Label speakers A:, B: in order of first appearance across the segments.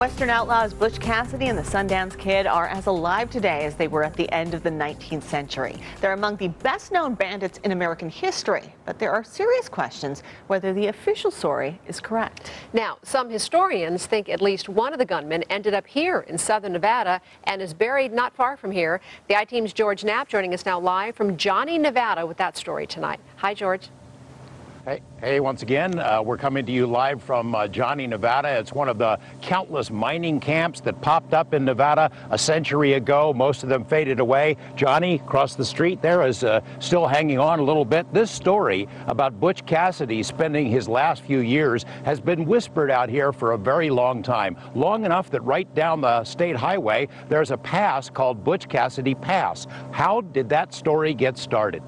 A: Western outlaws Butch Cassidy and the Sundance Kid are as alive today as they were at the end of the 19th century. They're among the best-known bandits in American history, but there are serious questions whether the official story is correct.
B: Now, some historians think at least one of the gunmen ended up here in southern Nevada and is buried not far from here. The I-Team's George Knapp joining us now live from Johnny, Nevada with that story tonight. Hi, George.
C: Hey, once again, we're coming to you live from Johnny, Nevada. It's one of the countless mining camps that popped up in Nevada a century ago. Most of them faded away. Johnny, across the street there, is still hanging on a little bit. This story about Butch Cassidy spending his last few years has been whispered out here for a very long time. Long enough that right down the state highway, there's a pass called Butch Cassidy Pass. How did that story get started?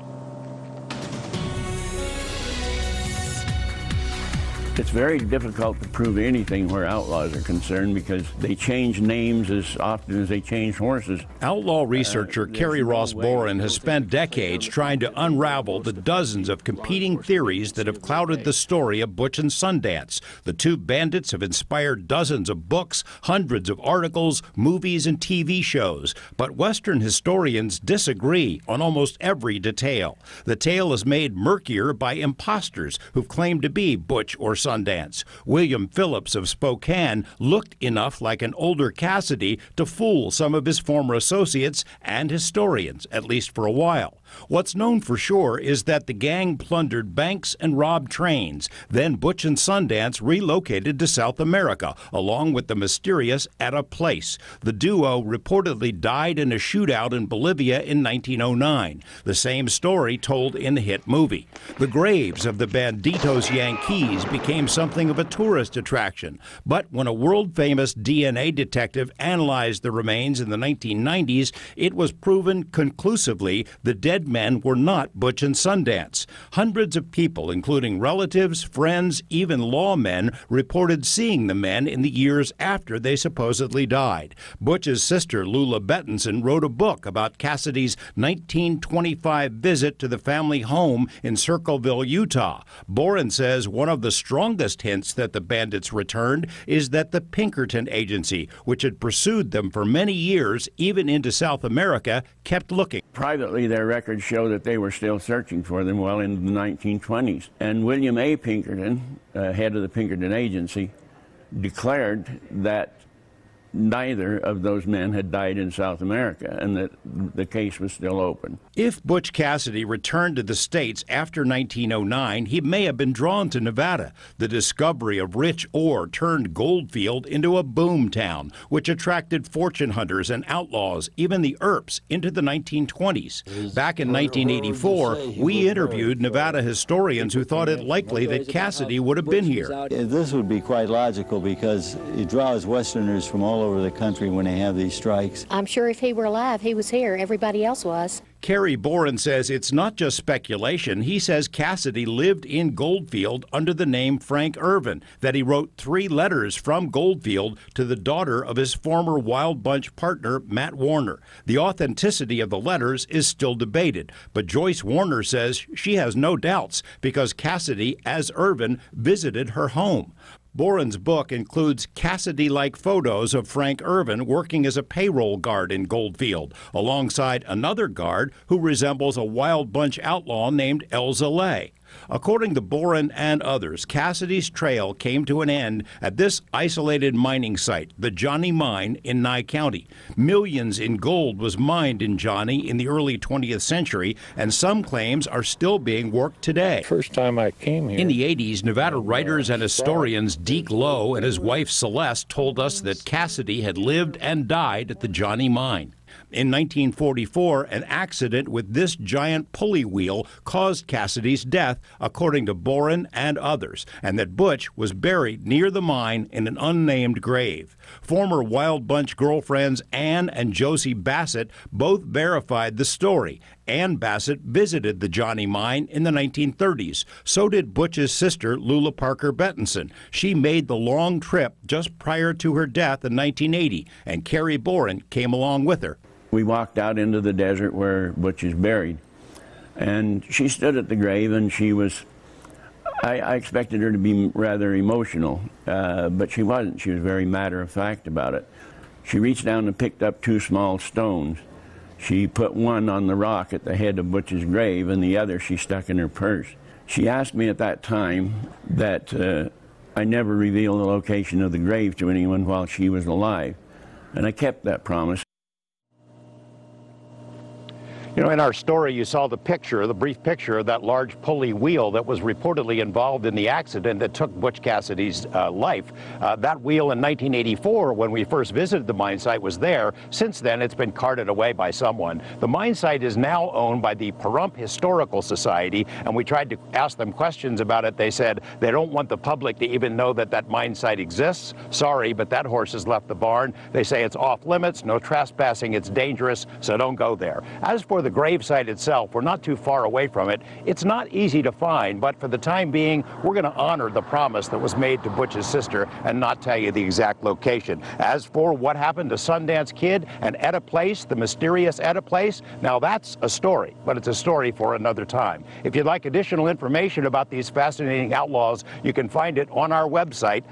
D: It's very difficult to prove anything where outlaws are concerned because they change names as often as they change horses.
E: Outlaw researcher Kerry Ross Boren has spent decades trying to unravel the dozens of competing theories that have clouded the story of Butch and Sundance. The two bandits have inspired dozens of books, hundreds of articles, movies, and TV shows. But Western historians disagree on almost every detail. The tale is made murkier by imposters who've claimed to be Butch or Sundance. William Phillips of Spokane looked enough like an older Cassidy to fool some of his former associates and historians, at least for a while. What's known for sure is that the gang plundered banks and robbed trains. Then Butch and Sundance relocated to South America, along with the mysterious Etta Place. The duo reportedly died in a shootout in Bolivia in 1909. The same story told in the hit movie. The graves of the Banditos Yankees became something of a tourist attraction. But when a world-famous DNA detective analyzed the remains in the 1990s, it was proven conclusively the dead men were not Butch and Sundance. Hundreds of people, including relatives, friends, even lawmen, reported seeing the men in the years after they supposedly died. Butch's sister, Lula Bettinson, wrote a book about Cassidy's 1925 visit to the family home in Circleville, Utah. Boren says one of the strongest hints that the bandits returned is that the Pinkerton Agency, which had pursued them for many years, even into South America, kept looking.
D: Privately, their records show that they were still searching for them well into the 1920s. And William A. Pinkerton, head of the Pinkerton Agency, declared that neither of those men had died in South America and that the case was still open.
E: If Butch Cassidy returned to the States after 1909, he may have been drawn to Nevada. The discovery of rich ore turned Goldfield into a boom town, which attracted fortune hunters and outlaws, even the Earps, into the 1920s. Back in 1984, we interviewed Nevada historians who thought it likely that Cassidy would have been here.
F: This would be quite logical because it draws Westerners from all over the country when they have these strikes.
G: I'm sure if he were alive, he was here. Everybody else was.
E: Kerry Boren says it's not just speculation. He says Cassidy lived in Goldfield under the name Frank Irvin, that he wrote 3 letters from Goldfield to the daughter of his former Wild Bunch partner, Matt Warner. The authenticity of the letters is still debated, but Joyce Warner says she has no doubts because Cassidy, as Irvin, visited her home. Boren's book includes Cassidy-like photos of Frank Irvin working as a payroll guard in Goldfield, alongside another guard who resembles a Wild Bunch outlaw named El Zaleh. According to Boren and others, Cassidy's trail came to an end at this isolated mining site, the Johnny Mine in Nye County. Millions in gold was mined in Johnny in the early 20th century, and some claims are still being worked today.
H: First time I came here.
E: In the 80s, Nevada writers and historians Deke Lowe and his wife Celeste told us that Cassidy had lived and died at the Johnny Mine. In 1944, an accident with this giant pulley wheel caused Cassidy's death, according to Boren and others, and that Butch was buried near the mine in an unnamed grave. Former Wild Bunch girlfriends Ann and Josie Bassett both verified the story. Ann Bassett visited the Johnny Mine in the 1930s. So did Butch's sister, Lula Parker Bettinson. She made the long trip just prior to her death in 1980, and Kerry Boren came along with her.
D: We walked out into the desert where Butch is buried, and she stood at the grave and she was I expected her to be rather emotional, but she wasn't. She was very matter-of-fact about it. She reached down and picked up 2 small stones. She put one on the rock at the head of Butch's grave, and the other she stuck in her purse. She asked me at that time that I never reveal the location of the grave to anyone while she was alive, and I kept that promise.
C: You know, in our story, you saw the picture, the brief picture of that large pulley wheel that was reportedly involved in the accident that took Butch Cassidy's life. That wheel in 1984, when we first visited the mine site, was there. Since then, it's been carted away by someone. The mine site is now owned by the Pahrump Historical Society, and we tried to ask them questions about it. They said they don't want the public to even know that that mine site exists. Sorry, but that horse has left the barn. They say it's off limits, no trespassing, it's dangerous, so don't go there. As for the gravesite itself, we're not too far away from it. It's not easy to find, but for the time being, we're going to honor the promise that was made to Butch's sister and not tell you the exact location. As for what happened to Sundance Kid and Etta Place, the mysterious Etta Place, now that's a story, but it's a story for another time. If you'd like additional information about these fascinating outlaws, you can find it on our website.